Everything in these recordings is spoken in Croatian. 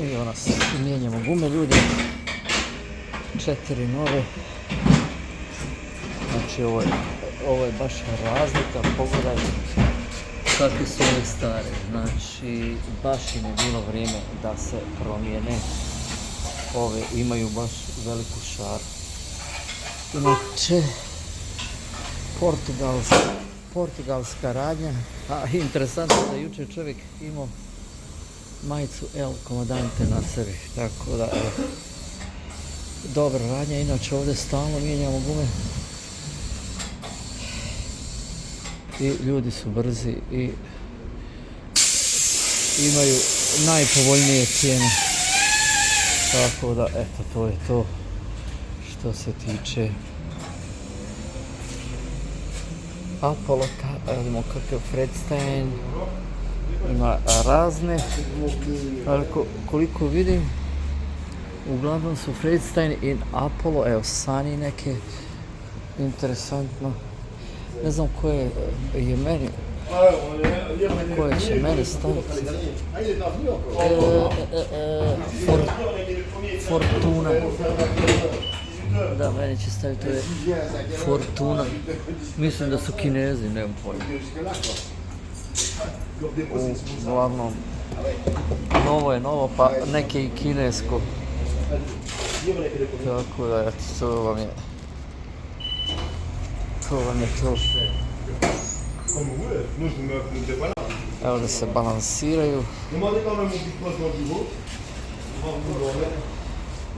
I mijenjamo gume, ljudi. 4 nove. Znači ovo je baš razlika, pogledajte kakve su ove stare. Znači baš im je bilo vrijeme da se promijene. Ove imaju baš veliku šaru. Inače, portugalska radnja. A interesantno da jučer čovjek imao majicu El Comandante na sebi, tako da evo. Dobra radnja, inače ovdje stalno mijenjamo gume. I ljudi su brzi i imaju najpovoljnije cijene. Tako da, eto, to je to što se tiče Apollo-ta. Vidimo kakav Fredstein. Ima razne, ali koliko vidim, uglavnom su Fredstein i Apollo, evo Sani neke, interesantno. Ne znam koje je meni, koje će meni staviti. Fortuna. Da, meni će staviti, to je Fortuna. Mislim da su Kinezi, nemam pojma. Uglavnom, novo je novo, pa neke i kinesko. Tako da, eto, to vam je to. Evo da se balansiraju.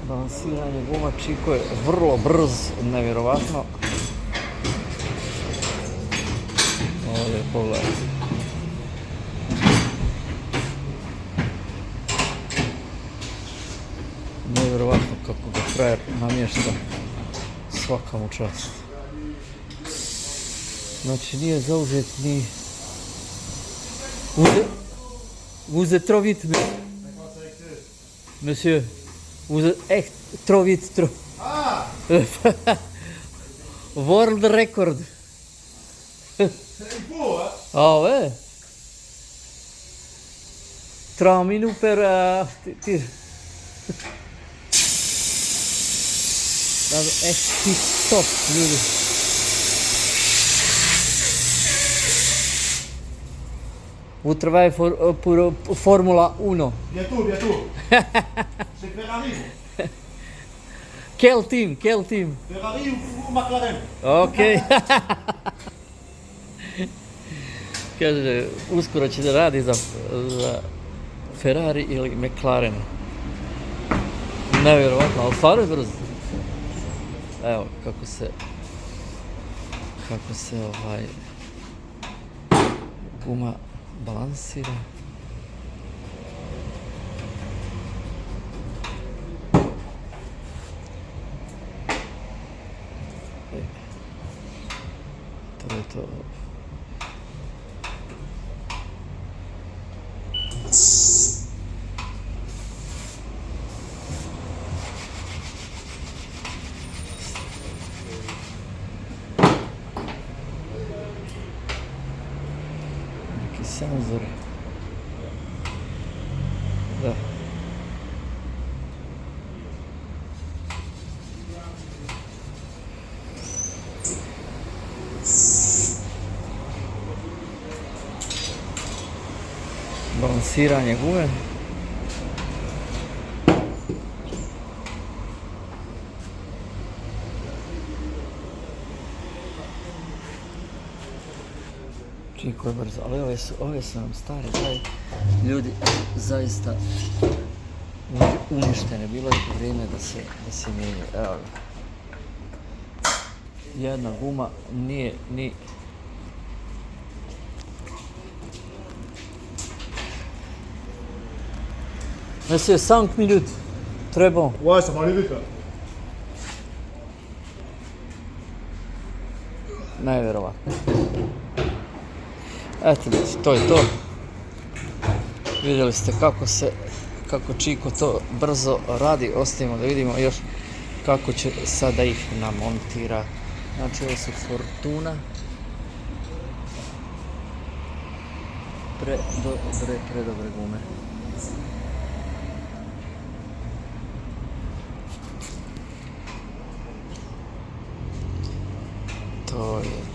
Balansiranje guma Chico je vrlo brz, nevjerovatno. Ovdje pogledajte. Nevjerovatno kako ga frajer namješta, svaka mu čast. Znači nije zauzet ni... Vous êtes trop vite, monsieur. Vous êtes echt trop vite, trop... World record. Ah ouais. 3 minutes per tir. Echt top, ljudi. Vous travaillez pour Formula 1. Bientôt. C'est Ferrari. Quel team? Ferrari ou McLaren? Ok. Kaže, uskoro će da radi za Ferrari ili McLaren. Nevjerovatno, ali stvarno je brzo. Evo kako se guma balansira. To je to. Senzor. Da. Balansiranje gume. Čiko je brzo, ali ove su nam stare, ljudi zaista uništene, bilo je vrijeme da se mijenju. Evo ga. Jedna guma nije ni... Monsieur, 5 minutes. Très bon. Ouais, ça va aller vite là. Nevjerovatno. Eto, to je to. Vidjeli ste kako Chico to brzo radi. Ostavimo da vidimo još kako će sada ih namontira. Znači, ovo su Fortuna. Predobre gume.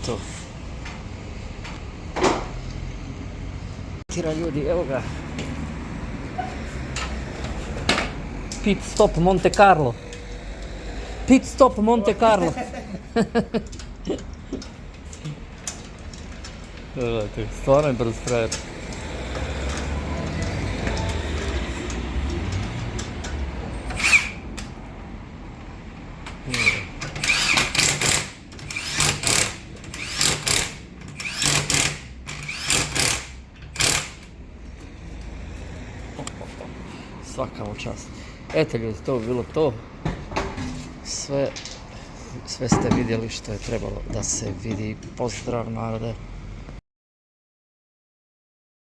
to. Tira ljudi, evo ga. Pit stop Monte Carlo. Pit stop Monte Carlo. Gledajte, stvarno je brz frajer. Svaka mu čast. Eto ljudi, to bi bilo to. Sve ste vidjeli što je trebalo da se vidi. Pozdrav narode.